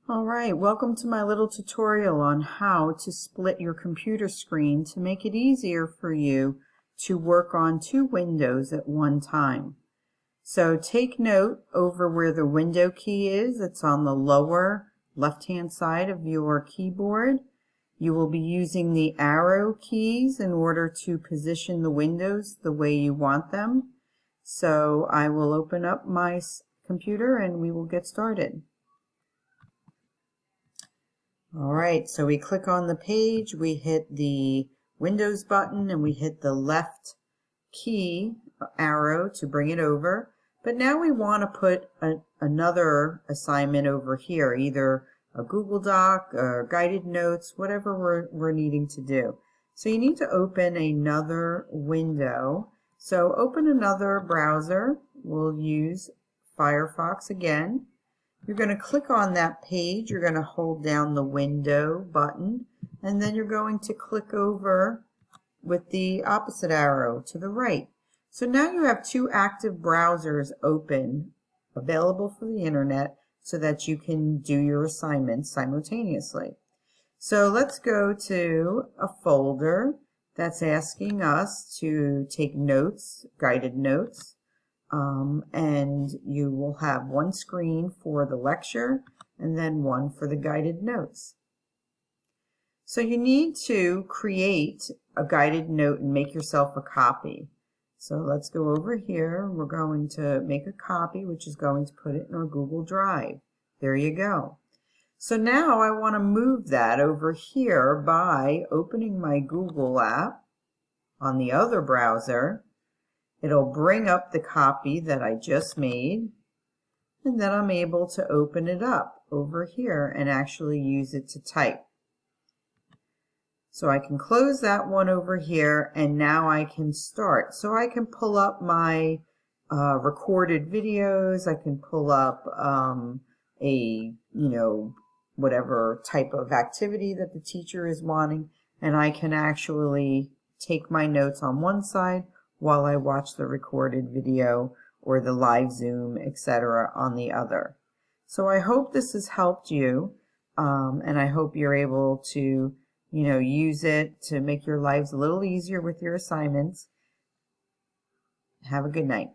Alright, welcome to my little tutorial on how to split your computer screen to make it easier for you to work on two windows at one time. So take note over where the window key is. It's on the lower left-hand side of your keyboard. You will be using the arrow keys in order to position the windows the way you want them. So I will open up my computer and we will get started. Alright, so we click on the page, we hit the Windows button, and we hit the left key arrow to bring it over. But now we want to put another assignment over here, either a Google Doc or guided notes, whatever we're needing to do. So you need to open another window. So open another browser. We'll use Firefox again. You're going to click on that page, you're going to hold down the window button, and then you're going to click over with the opposite arrow to the right. So now you have two active browsers open, available for the internet, so that you can do your assignments simultaneously. So let's go to a folder that's asking us to take notes, guided notes. And you will have one screen for the lecture and then one for the guided notes. So you need to create a guided note and make yourself a copy. So let's go over here. We're going to make a copy, which is going to put it in our Google Drive. There you go. So now I want to move that over here by opening my Google app on the other browser. It'll bring up the copy that I just made, and then I'm able to open it up over here and actually use it to type. So I can close that one over here, and now I can start. So I can pull up my recorded videos, I can pull up whatever type of activity that the teacher is wanting, and I can actually take my notes on one side while I watch the recorded video or the live Zoom, etc. on the other. So I hope this has helped you, and I hope you're able to, use it to make your lives a little easier with your assignments. Have a good night.